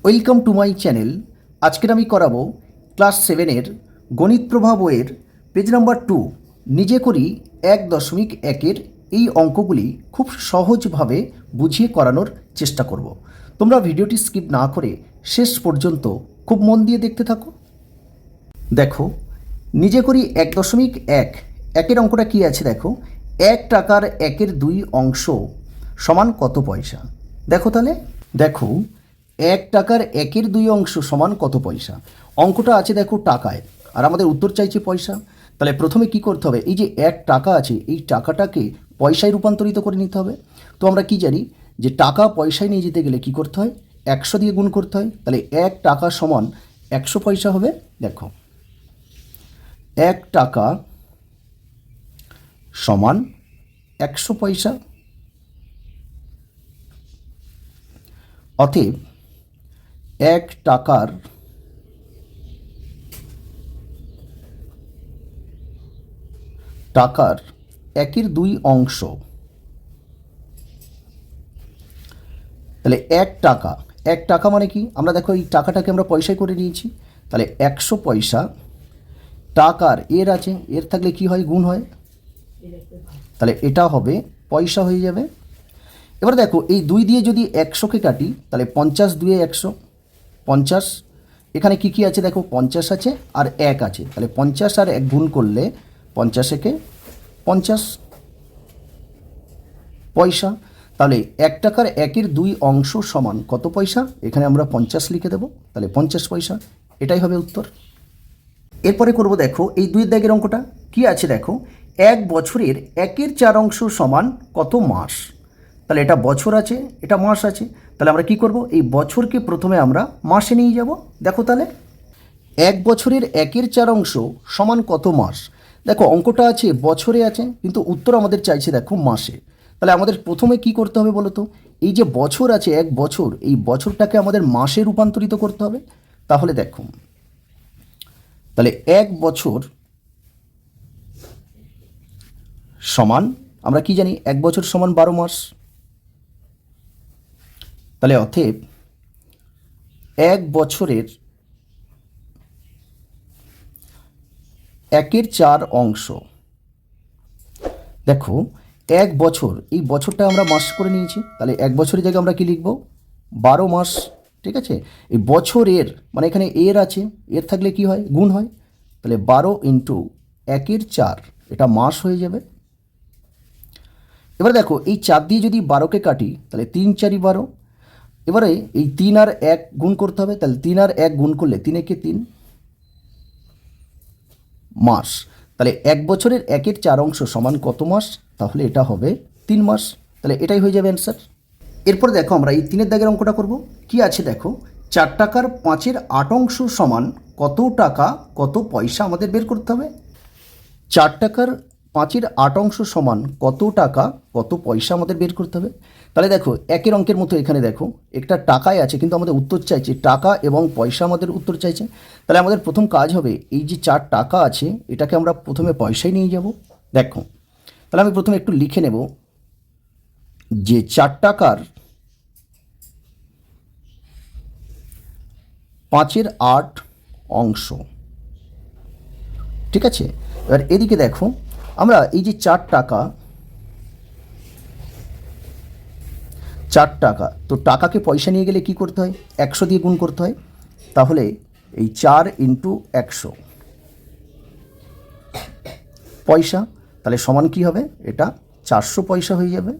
Welcome to my channel. আজকের আমি করাবো ক্লাস 7-এর গণিত প্রভা বইয়ের পেজ নাম্বার 2 নিজে করি 1.1-এর এই অঙ্কগুলি খুব সহজভাবে বুঝিয়ে করানোর চেষ্টা করব। তোমরা ভিডিওটি স্কিপ না করে শেষ পর্যন্ত খুব মন দিয়ে দেখতে থাকো। দেখো, নিজে করি 1.1-এর অঙ্কটা কী আছে দেখো, 1 টাকার 1-এর 2 অংশ সমান কত পয়সা। দেখো তাহলে, দেখো 1 টাকার 1-এর 2 অংশ সমান কত পয়সা। অঙ্কটা আছে দেখো টাকায়, আর আমাদের উত্তর চাইছে পয়সা। তাহলে প্রথমে কি করতে হবে, এই যে 1 টাকা আছে এই টাকাটাকে পয়সায় রূপান্তরিত করে নিতে হবে। তো আমরা কি জানি যে টাকা পয়সায় নিয়ে যেতে গেলে কি করতে হয়, 100 দিয়ে গুণ করতে হয়। তাহলে 1 টাকা সমান 100 পয়সা হবে। দেখো 1 টাকা সমান 100 পয়সা। অতএব 1 টাকার 1-এর 2 অংশ, তাহলে 1 টাকা মানে কি, আমরা দেখো এই টাকাটাকে আমরা পয়সায় করে নিয়েছি। তাহলে 100 পয়সা টাকার এর আছে, এর থাকলে কি হয়, গুণ হয়, তাহলে এটা হবে পয়সা হয়ে যাবে। এবার দেখো এই 2 দিয়ে যদি 100কে কাটি তাহলে 50 2 100, 50। এখানে কি কি আছে দেখো, 50 আছে আর 1 আছে, তাহলে 50 আর 1 গুণ করলে 50 একে 50 পয়সা। তাহলে 1 টাকার 1-এর 2 অংশ সমান কত পয়সা, এখানে আমরা 50 লিখে দেবো, তাহলে 50 পয়সা, এটাই হবে উত্তর। এরপরে করব দেখো এই 2 দাগের অঙ্কটা কি আছে দেখো, 1 বছরের 1-এর 4 অংশ সমান কত মাস। তাহলে এটা বছর আছে, এটা মাস আছে, তাহলে আমরা কি করব, এই বছরকে প্রথমে আমরা মাসে নিয়ে যাব। দেখো তাহলে 1 বছরের 1-এর 4 অংশ সমান কত মাস। দেখো অঙ্কটা আছে বছরে আছে, কিন্তু উত্তর আমাদের চাইছে দেখো মাসে। তাহলে আমাদের প্রথমে কি করতে হবে বলো তো, এই যে বছর আছে 1 বছর, এই বছরটাকে আমাদের মাসে রূপান্তরিত করতে হবে। তাহলে দেখো, তাহলে 1 বছর সমান, আমরা কি জানি 1 বছর সমান 12 মাস। তাহলে অতএব 1 বছরের 1-এর 4 অংশ, দেখো 1 বছর, এই বছরটা আমরা মাস করে নিয়েছি, তাহলে 1 বছরের জায়গায় আমরা কি লিখব, 12 মাস। ঠিক আছে, এই বছরের মানে এখানে এর আছে, এর থাকলে কি হয়, গুণ হয়, তাহলে 12 ইন্টু 1-এর 4, এটা মাস হয়ে যাবে। এবার দেখো এই 4 দিয়ে যদি 12কে কাটি তাহলে 3 4 12। এবারে এই 3 আর 1 গুণ করতে হবে, তাহলে 3 আর 1 গুণ করলে 3 একে 3 মাস। তাহলে 1 বছরের 1-এর 4 অংশ সমান কত মাস, তাহলে এটা হবে 3 মাস। তাহলে এটাই হয়ে যাবে অ্যান্সার। এরপর দেখো আমরা এই 3-এর দাগের অঙ্কটা করব কি আছে দেখো, 4 টাকার 5-এর 8 অংশ সমান কত টাকা কত পয়সা আমাদের বের করতে হবে। 4 টাকার 5-এর 8 অংশ সমান কত টাকা কত পয়সা আমাদের বের করতে হবে। তাহলে দেখো একের অঙ্কের মতো এখানে দেখো একটা টাকায় আছে, কিন্তু আমাদের উত্তর চাইছে টাকা এবং পয়সা, আমাদের উত্তর চাইছে। তাহলে আমাদের প্রথম কাজ হবে, এই যে 4 টাকা আছে এটাকে আমরা প্রথমে পয়সায় নিয়ে যাব। দেখো তাহলে আমি প্রথমে একটু লিখে নেব যে 4 টাকার 5-এর 8 অংশ, ঠিক আছে। এবার এদিকে দেখো আমরা এই যে 4 টাকা, তো টাকাকে পয়সা নিয়ে গেলে কি করতে হয়, 100 দিয়ে গুণ করতে হয়। তাহলে এই 4 ইন্টু 100 পয়সা, তাহলে সমান কি হবে, এটা 400 পয়সা হয়ে যাবে।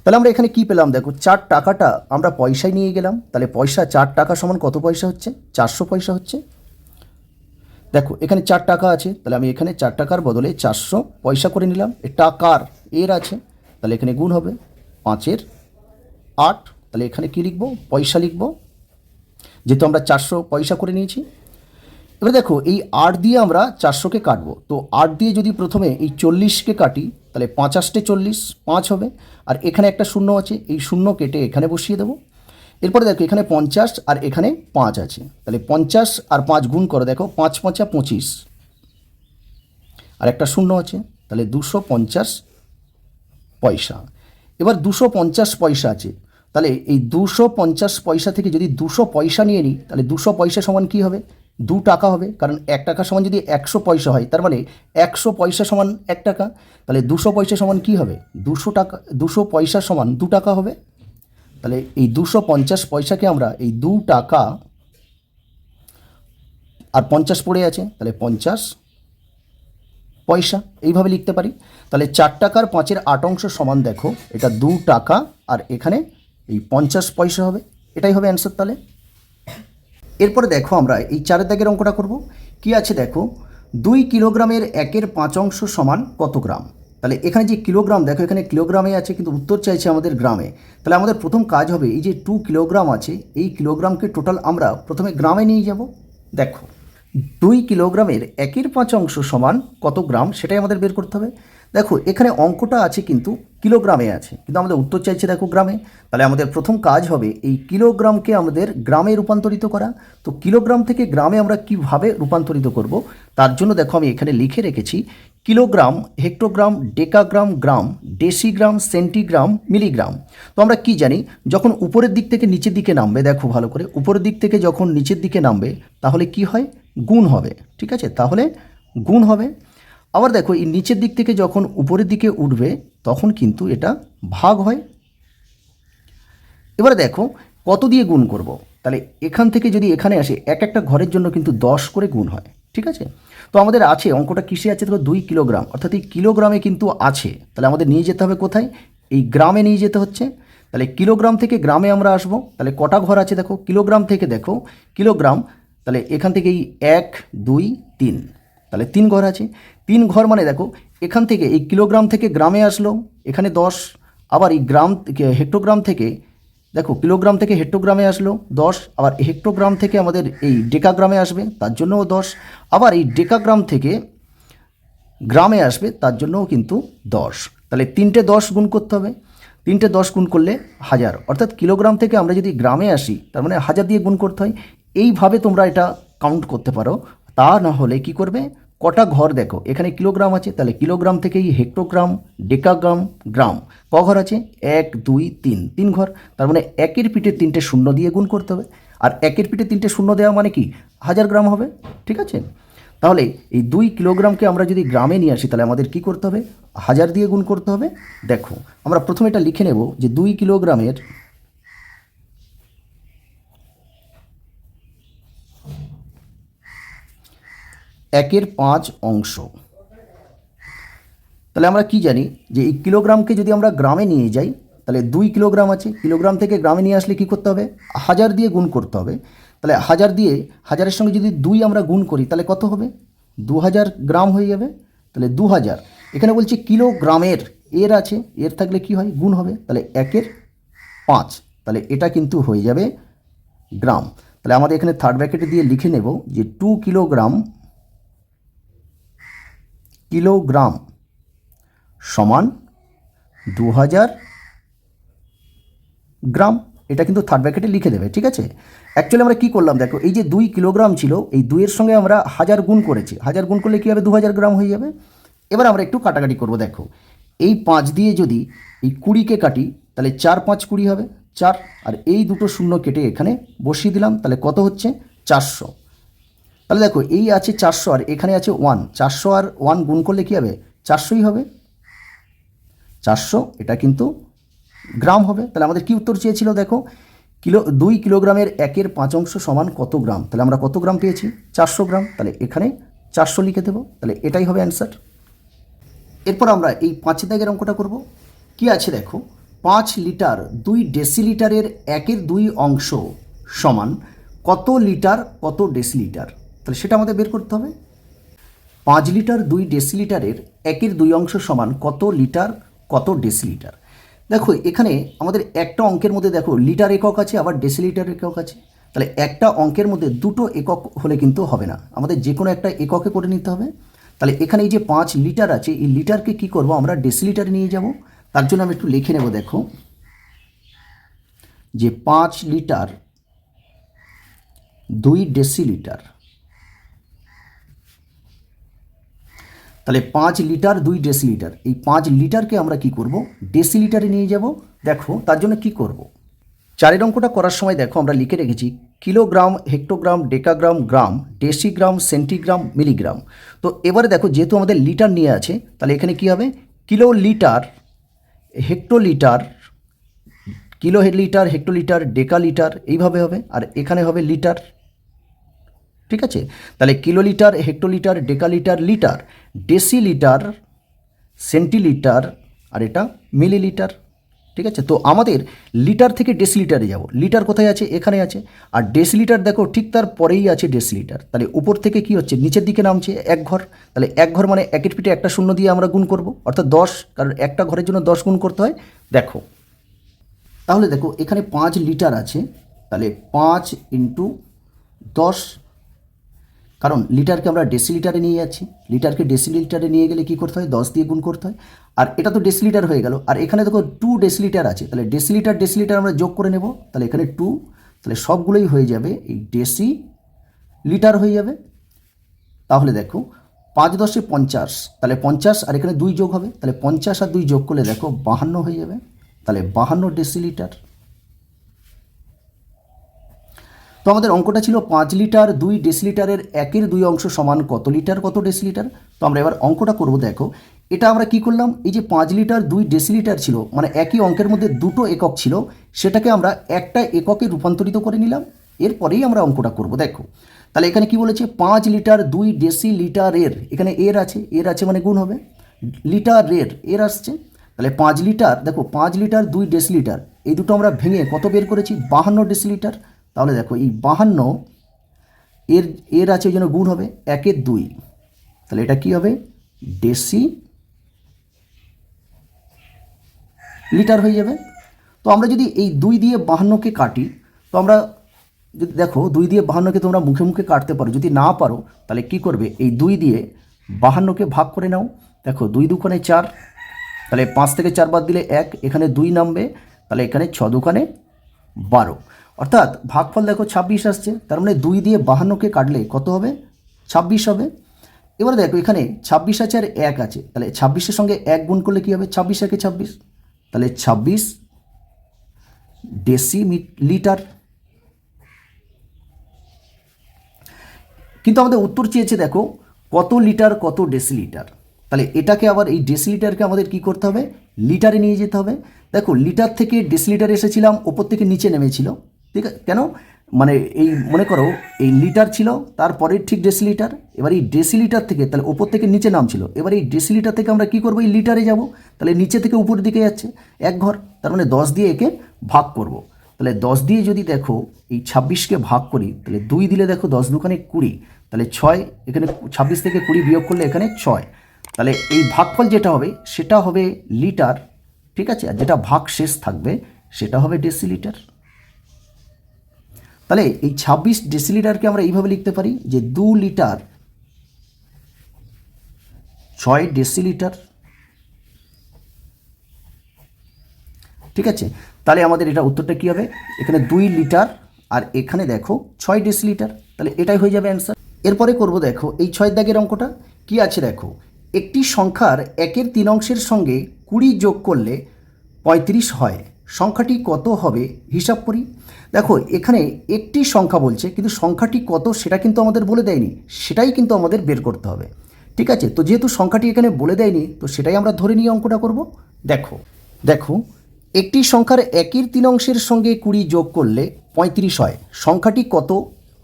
তাহলে আমরা এখানে কি পেলাম দেখো, 4 টাকাটা আমরা পয়সায় নিয়ে গেলাম, তাহলে পয়সা 4 টাকা সমান কত পয়সা হচ্ছে, 400 পয়সা হচ্ছে। দেখো এখানে 4 টাকা আছে, তাহলে আমি এখানে 4 টাকার বদলে 400 পয়সা করে নিলাম। এ টাকার এর আছে, তাহলে এখানে গুণ হবে 5-এর 8, তাহলে এখানে কি লিখব, পয়সা লিখব, যেহেতু আমরা 400 পয়সা করে নিয়েছি। এবার দেখো এই 8 দিয়ে আমরা 400কে কাটবো, তো 8 দিয়ে যদি প্রথমে এই 40কে কাটি তাহলে 5 8 40, 5 হবে। আর এখানে একটা শূন্য আছে, এই শূন্য কেটে এখানে বসিয়ে দেবো। এরপরে দেখো এখানে 50 আর এখানে 5 আছে, তাহলে 50 আর 5 গুণ করে দেখো 5 5 25, আর একটা শূন্য আছে, তাহলে 250 পয়সা। এবার 250 পয়সা আছে, তাহলে এই 250 পয়সা থেকে যদি 200 পয়সা নিয়ে নিই, তাহলে 200 পয়সা সমান কী হবে? 2 টাকা হবে, কারণ 1 টাকা সমান যদি 100 পয়সা হয়, তার মানে 100 পয়সা সমান 1 টাকা। তাহলে 200 পয়সা সমান কী হবে? 200 টাকা, 200 পয়সা সমান 2 টাকা হবে। তাহলে এই 250 পয়সাকে আমরা এই 2 টাকা আর 50 পড়ে আছে, তাহলে 50 পয়সা এইভাবে লিখতে পারি। তাহলে 4 টাকার 5-এর 8 অংশ সমান দেখো এটা 2 টাকা আর এখানে এই 50 পয়সা হবে। এটাই হবে অ্যান্সার। তাহলে এরপরে দেখো আমরা এই 4 দাগের অঙ্কটা করব। কি আছে দেখো, 2 কিলোগ্রামের 1-এর 5 অংশ সমান কত গ্রাম? তাহলে এখানে যে কিলোগ্রাম দেখো, এখানে কিলোগ্রামে আছে কিন্তু উত্তর চাইছে আমাদের গ্রামে। তাহলে আমাদের প্রথম কাজ হবে এই যে 2 কিলোগ্রাম আছে, এই কিলোগ্রামকে টোটাল আমরা প্রথমে গ্রামে নিয়ে যাব। দেখো 2 কিলোগ্রামের 1-এর 5 অংশ সমান কত গ্রাম, সেটাই আমাদের বের করতে হবে। দেখো এখানে অঙ্কটা আছে কিন্তু কিলোগ্রামে আছে, কিন্তু আমাদের উত্তর চাইছে দেখো গ্রামে। তাহলে আমাদের প্রথম কাজ হবে এই কিলোগ্রামকে আমাদের গ্রামে রূপান্তরিত করা। তো কিলোগ্রাম থেকে গ্রামে আমরা কিভাবে রূপান্তরিত করব, তার জন্য দেখো আমি এখানে লিখে রেখেছি কিলোগ্রাম, হেক্টোগ্রাম, ডেকাগ্রাম, গ্রাম, ডেসিগ্রাম, সেন্টিগ্রাম, মিলিগ্রাম। তো আমরা কি জানি, যখন উপরের দিক থেকে নিচের দিকে নামবে, দেখো ভালো করে, উপরের দিক থেকে যখন নিচের দিকে নামবে তাহলে কি হয়? গুণ হবে। ঠিক আছে, তাহলে গুণ হবে। আবার দেখো এই নিচের দিক থেকে যখন উপরের দিকে উঠবে তখন কিন্তু এটা ভাগ হয়। এবারে দেখো কত দিয়ে গুণ করব, তাহলে এখান থেকে যদি এখানে আসে এক একটা ঘরের জন্য কিন্তু 10 করে গুণ হয়। ঠিক আছে, তো আমাদের আছে অঙ্কটা কিসে আছে দেখো 2 কিলোগ্রাম, অর্থাৎ এই কিলোগ্রামে কিন্তু আছে। তাহলে আমাদের নিয়ে যেতে হবে কোথায়? এই গ্রামে নিয়ে যেতে হচ্ছে। তাহলে কিলোগ্রাম থেকে গ্রামে আমরা আসব। তাহলে কটা ঘর আছে দেখো, কিলোগ্রাম থেকে দেখো কিলোগ্রাম, তাহলে এখান থেকে এই 1 2 3, তাহলে 3 ঘর আছে। 3 ঘর মানে দেখো এখান থেকে এই কিলোগ্রাম থেকে গ্রামে আসলো, এখানে 10। আবার এই গ্রাম হেক্টোগ্রাম থেকে দেখো কিলোগ্রাম থেকে হেক্টোগ্রামে আসলো 10, আবার হেক্টোগ্রাম থেকে আমাদের এই ডেকাগ্রামে আসবে তার জন্যও 10, আবার এই ডেকাগ্রাম থেকে গ্রামে আসবে তার জন্যও কিন্তু 10। তাহলে 3টে 10 গুণ করতে হবে। 3টে 10 গুণ করলে 1000, অর্থাৎ কিলোগ্রাম থেকে আমরা যদি গ্রামে আসি তার মানে 1000 দিয়ে গুণ করতে হয়। এইভাবে তোমরা এটা কাউন্ট করতে পারো। তা না হলে কি করবে, কটা ঘর দেখো এখানে কিলোগ্রাম আছে, তাহলে কিলোগ্রাম থেকেই হেক্টোগ্রাম, ডেকাগ্রাম, গ্রাম, ক ঘর আছে? 1 2 3, 3 ঘর। তার মানে 1-এর পিঠে 3টে শূন্য দিয়ে গুণ করতে হবে। আর 1-এর পিঠে 3টে শূন্য দেওয়া মানে কি 1000 গ্রাম হবে। ঠিক আছে, তাহলে এই 2 কিলোগ্রামকে আমরা যদি গ্রামে নিয়ে আসি তাহলে আমাদের কি করতে হবে? 1000 দিয়ে গুণ করতে হবে। দেখো আমরা প্রথমে এটা লিখে নেব যে 2 কিলোগ্রামের 1-এর 5 অংশ। তাহলে আমরা কি জানি যে এই কিলোগ্রামকে যদি আমরা গ্রামে নিয়ে যাই তাহলে 2 কিলোগ্রাম আছে, কিলোগ্রাম থেকে গ্রামে নিয়ে আসলে কি করতে হবে? 1000 দিয়ে গুণ করতে হবে। তাহলে 1000 দিয়ে 1000-এর সঙ্গে যদি 2 আমরা গুণ করি তাহলে কত হবে? 2000 গ্রাম হয়ে যাবে। তাহলে 2000, এখানে বলছে কিলোগ্রামের, এর আছে, এর থাকলে কি হয়? গুণ হবে। তাহলে 1-এর 5, তাহলে এটা কিন্তু হয়ে যাবে গ্রাম। তাহলে আমাদের এখানে থার্ড ব্র্যাকেটে দিয়ে লিখে নেব যে 2 কিলোগ্রাম সমান 2000 গ্রাম। এটা কিন্তু থার্ড ব্র্যাকেটে লিখে দেবে। ঠিক আছে, অ্যাকচুয়ালি আমরা কী করলাম দেখো, এই যে 2 কিলোগ্রাম ছিল, এই 2-এর সঙ্গে আমরা 1000 গুণ করেছি। 1000 গুণ করলে কী হবে? 2000 গ্রাম হয়ে যাবে। এবার আমরা একটু কাটাকাটি করব। দেখো এই 5 দিয়ে যদি এই 20কে কাটি তাহলে 4 5 20 হবে 4, আর এই দুটো শূন্য কেটে এখানে বসিয়ে দিলাম, তাহলে কত হচ্ছে? 400। তাহলে দেখো এই আছে 400 আর এখানে আছে 1, 400 আর 1 গুণ করলে কী হবে? 400ই হবে। 400, এটা কিন্তু গ্রাম হবে। তাহলে আমাদের কি উত্তর চেয়েছিল দেখো, 2 কিলোগ্রামের 1-এর 5 অংশ সমান কত গ্রাম। তাহলে আমরা কত গ্রাম পেয়েছি? 400 গ্রাম। তাহলে এখানে 400 লিখে দেবো। তাহলে এটাই হবে অ্যান্সার। এরপর আমরা এই 5 দাগের অঙ্কটা করব। কি আছে দেখো, 5 লিটার 2 ডেসিলিটারের 1-এর 2 অংশ সমান কত লিটার কত ডেসিলিটার। তাহলে সেটা আমাদের বের করতে হবে। 5 লিটার 2 ডেসিলিটারের 1-এর 2 অংশ সমান কত লিটার কত ডেসিলিটার। দেখো এখানে আমাদের একটা অঙ্কের মধ্যে দেখো লিটার একক আছে, আবার ডেসিলিটার একক আছে। তাহলে একটা অঙ্কের মধ্যে দুটো একক হলে কিন্তু হবে না, আমাদের যে কোনো একটা এককে করে নিতে হবে। তাহলে এখানে এই যে 5 লিটার আছে, এই লিটারকে কি করব আমরা? ডেসিলিটারে নিয়ে যাব। তার জন্য আমি একটু লিখে নেব। দেখো যে 5 লিটার 2 ডেসিলিটার, তাহলে 5 লিটার 2 ডেসিলিটার, এই 5 লিটারকে আমরা কি করব? ডেসিলিটারে নিয়ে যাব। দেখো তার জন্য কি করব, চারের অঙ্কটা করার সময় দেখো আমরা লিখে রেখেছি কিলোগ্রাম, হেক্টোগ্রাম, ডেকাগ্রাম, গ্রাম, ডেসিগ্রাম, সেন্টিগ্রাম, মিলিগ্রাম। তো এবারে দেখো যেহেতু আমাদের লিটার নিয়ে আছে, তাহলে এখানে কি হবে, kilo litre, hectolitre, kilo litre, hectolitre, deca litre, এইভাবে হবে। আর এখানে হবে লিটার। ঠিক আছে, তাহলে kilolitre, hectolitre, decalitre, litre, decilitre, centilitre, আর এটা মিলিলিটার। ঠিক আছে, তো আমাদের লিটার থেকে ডেসিলিটারে যাব। লিটার কোথায় আছে, এখানে আছে। আর ডেসিলিটার দেখো ঠিক তার পরেই আছে ডেসিলিটার। তাহলে উপর থেকে কি হচ্ছে, নিচের দিকে নামছে এক ঘর। তাহলে এক ঘর মানে একের পিঠে একটা শূন্য দিয়ে আমরা গুণ করব, অর্থাৎ 10, কারণ একটা ঘরের জন্য 10 গুণ করতে হয়। দেখো তাহলে দেখো এখানে 5 লিটার আছে, তাহলে 5 ইন্টু 10, কারণ লিটারকে আমরা ডেসিলিটারে নিয়ে যাচ্ছি। লিটারকে ডেসিলিটারে নিয়ে গেলে কী করতে হয়, 10 দিয়ে গুণ করতে হয়। আর এটা তো ডেসিলিটার হয়ে গেল। আর এখানে দেখো 2 ডেসিলিটার আছে, তাহলে ডেসিলিটার ডেসিলিটার আমরা যোগ করে নেব। তাহলে এখানে 2, তাহলে সবগুলোই হয়ে যাবে এই ডেসি লিটার হয়ে যাবে। তাহলে দেখো 5 10 50, তাহলে 50, আর এখানে 2 যোগ হবে, তাহলে 50 আর 2 যোগ করলে দেখো 52 হয়ে যাবে। তাহলে 52 ডেসিলিটার। তো আমাদের অঙ্কটা ছিল 5 লিটার 2 ডেসিলিটারের 1/2 অংশ সমান কত লিটার কত ডেসিলিটার। তো আমরা এবার অঙ্কটা করব। দেখো এটা আমরা কি করলাম, এই যে 5 লিটার 2 ডেসিলিটার ছিল, মানে একই অঙ্কের মধ্যে দুটো একক ছিল, সেটাকে আমরা একটা এককে রূপান্তরিত করে নিলাম। এরপরেই আমরা অঙ্কটা করব। দেখো তাহলে এখানে কি বলেছে, 5 লিটার 2 ডেসিলিটারের, এখানে এর আছে মানে গুণ হবে, লিটারের এর আসছে। তাহলে 5 লিটার, দেখো 5 লিটার 2 ডেসিলিটার, এই দুটো আমরা ভেঙে কত বের করেছি, 52 ডেসিলিটার। তাহলে দেখো এই 52 এর আছে, ওই জন্য গুণ হবে 1/2, তাহলে এটা কি হবে, ডেসি লিটার হয়ে যাবে। তো আমরা যদি এই 2 দিয়ে 52কে কাটি, তো আমরা যদি দেখো 2 দিয়ে 52কে তোমরা মুখে মুখে কাটতে পারো, যদি না পারো তাহলে কি করবে, এই 2 দিয়ে 52কে ভাগ করে নাও। দেখো 2 দুকোণে 4, তাহলে 5 থেকে 4 বাদ দিলে 1, এখানে 2 নামবে, তাহলে এখানে 6 দুকোণে 12, অর্থাৎ ভাগফল দেখো 26 আসছে। তার মানে 2 দিয়ে 52কে কাটলে কত হবে, 26 হবে। এবারে দেখো এখানে 26 আছে আর 1 আছে, তাহলে 26-এর সঙ্গে 1 গুণ করলে কী হবে, 26 একে 26, তাহলে 26 ডেসি লিটার। কিন্তু আমাদের উত্তর চেয়েছে দেখো কত লিটার কত ডেসিলিটার। তাহলে এটাকে আবার এই ডেসিলিটারকে আমাদের কি করতে হবে, লিটারে নিয়ে যেতে হবে। দেখো লিটার থেকে ডেসিলিটার এসেছিলাম, ওপর থেকে নিচে নেমেছিল। ঠিক আছে, কেন, মানে এই মনে করো এই লিটার ছিল, তারপরে ঠিক ডেসিলিটার। এবার এই ডেসিলিটার থেকে, তাহলে ওপর থেকে নিচে নামছিল, এবার এই ডেসিলিটার থেকে আমরা কি করবো, এই লিটারে যাব। তাহলে নিচে থেকে উপরের দিকে যাচ্ছে এক ঘর, তার মানে 10 দিয়ে একে ভাগ করব। তাহলে 10 দিয়ে যদি দেখো এই 26কে ভাগ করি, তাহলে 2 দিলে দেখো 10 দুখানে 20, তাহলে 6, এখানে 26 থেকে 20 বিয়োগ করলে এখানে 6, তাহলে এই ভাগফল যেটা হবে সেটা হবে লিটার। ঠিক আছে, আর যেটা ভাগ শেষ থাকবে সেটা হবে ডেসিলিটার। তাহলে এই 26 ডেসিলিটারকে আমরা এইভাবে লিখতে পারি যে 2 লিটার 6 ডেসিলিটার। ঠিক আছে, তাহলে আমাদের এটা উত্তরটা কী হবে, এখানে 2 লিটার আর এখানে দেখো 6 ডেসিলিটার, তাহলে এটাই হয়ে যাবে অ্যান্সার। এরপরে করব, দেখো এই 6 দাগের অঙ্কটা কি আছে। দেখো একটি সংখ্যার 1/3 অংশের সঙ্গে 20 যোগ করলে 35 হয়, সংখ্যাটি কত হবে হিসাব করি। দেখো এখানে একটি সংখ্যা বলছে, কিন্তু সংখ্যাটি কত সেটা কিন্তু আমাদের বলে দেয়নি, সেটাই কিন্তু আমাদের বের করতে হবে। ঠিক আছে, তো যেহেতু সংখ্যাটি এখানে বলে দেয়নি, তো সেটাই আমরা ধরে নিয়ে অঙ্কটা করব। দেখো দেখো একটি সংখ্যার 1/3 অংশের সঙ্গে 20 যোগ করলে 35 হয়, সংখ্যাটি কত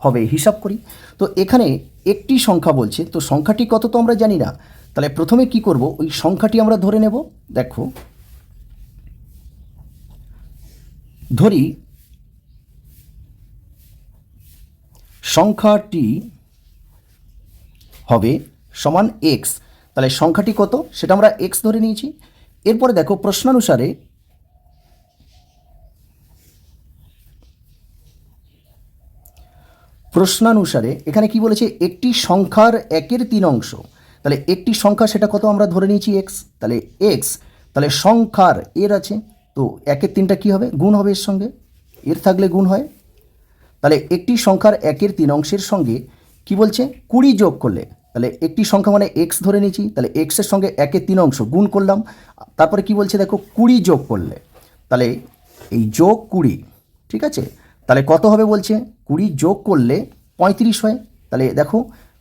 হবে হিসাব করি। তো এখানে একটি সংখ্যা বলছে, তো সংখ্যাটি কত তো আমরা জানি না। তাহলে প্রথমে কি করব, ওই সংখ্যাটি আমরা ধরে নেব। দেখো ধরি সংখ্যাটি হবে সমান এক্স, তাহলে সংখ্যাটি কত সেটা আমরা এক্স ধরে নিয়েছি। এরপরে দেখো প্রশ্নানুসারে এখানে কি বলেছে, একটি সংখ্যার 1/3 অংশ, তাহলে একটি সংখ্যা সেটা কত আমরা ধরে নিয়েছি এক্স, তাহলে এক্স, তাহলে সংখ্যার এর আছে, তো 1/3টা কী হবে, গুণ হবে এর সঙ্গে, এর থাকলে গুণ হয়। তাহলে একটি সংখ্যার 1/3 অংশের সঙ্গে কি বলছে 20 যোগ করলে, তাহলে একটি সংখ্যা মানে এক্স ধরে নিয়েছি, তাহলে এক্সের সঙ্গে 1/3 অংশ গুণ করলাম, তারপরে কি বলছে দেখো 20 যোগ করলে, তাহলে এই যোগ 20, ঠিক আছে, তাহলে কত হবে বলছে 20 যোগ করলে 35 হয়। তাহলে দেখো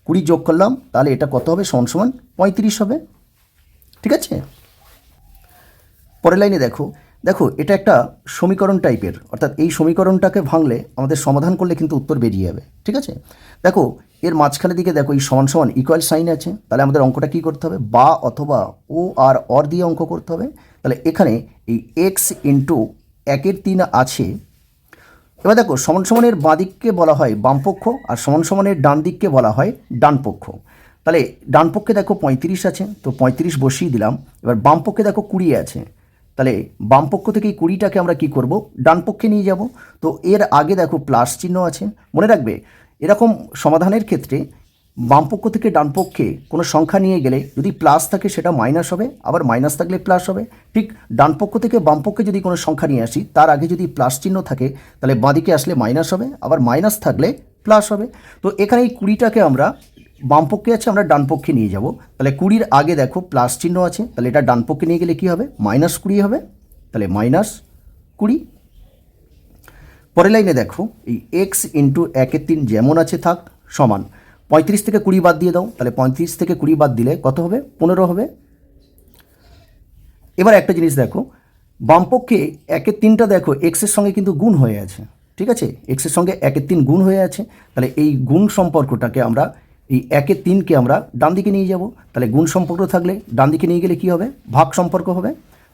20 যোগ করলাম, তাহলে এটা কত হবে সমান সমান 35 হবে। ঠিক আছে, পরের লাইনে দেখো, দেখো এটা একটা সমীকরণ টাইপের, অর্থাৎ এই সমীকরণটাকে ভাঙলে আমাদের সমাধান করলে কিন্তু উত্তর বেরিয়ে যাবে। ঠিক আছে, দেখো এর মাঝখানের দিকে দেখো এই সমান সমান ইকুয়াল সাইন আছে, তাহলে আমাদের অঙ্কটা কী করতে হবে, বা অথবা ও আর অর দিয়ে অঙ্ক করতে হবে। তাহলে এখানে এই এক্স ইন্টু 1/3 আছে। এবার দেখো সমান সমানের বাঁ দিককে বলা হয় বামপক্ষ, আর সমান সমানের ডান দিককে বলা হয় ডান পক্ষ। তাহলে ডান পক্ষে দেখো 35 আছে, তো 35 বসিয়ে দিলাম। এবার বাম পক্ষে দেখো 20 আছে, তাহলে বাম পক্ষ থেকে এই 20টাকে আমরা কি করব, ডান পক্ষে নিয়ে যাব। তো এর আগে দেখো প্লাস চিহ্ন আছে, মনে রাখবে এরকম সমাধানের ক্ষেত্রে বাম পক্ষ থেকে ডান পক্ষে কোনো সংখ্যা নিয়ে গেলে যদি প্লাস থাকে সেটা মাইনাস হবে, আবার মাইনাস থাকলে প্লাস হবে। ঠিক ডান পক্ষ থেকে বাম পক্ষে যদি কোনো সংখ্যা নিয়ে আসি তার আগে যদি প্লাস চিহ্ন থাকে তাহলে বাঁদিকে আসলে মাইনাস হবে, আবার মাইনাস থাকলে প্লাস হবে। তো এখানে এই 20টাকে আমরা বাম পক্ষে আছে, আমরা ডান পক্ষে নিয়ে যাব। তাহলে 20-র আগে দেখো প্লাস চিহ্ন আছে, তাহলে এটা ডান পক্ষে নিয়ে গেলে কী হবে, -20 হবে। তাহলে -20। পরের লাইনে দেখো এই এক্স ইন্টু 1/3 যেমন আছে থাক, সমান 35 থেকে 20 বাদ দিয়ে দাও। তাহলে 35 থেকে 20 বাদ দিলে কত হবে, 15 হবে। এবার একটা জিনিস দেখো, বামপক্ষে 1/3টা দেখো এক্সের সঙ্গে কিন্তু গুণ হয়ে আছে। ঠিক আছে, এক্সের সঙ্গে 1/3 গুণ হয়ে আছে, তাহলে এই গুণ সম্পর্কটাকে আমরা এই 1/3কে আমরা ডান দিকে নিয়ে যাব। তাহলে গুণ সম্পর্ক থাকলে ডান দিকে নিয়ে গেলে কি হবে, ভাগ সম্পর্ক হবে।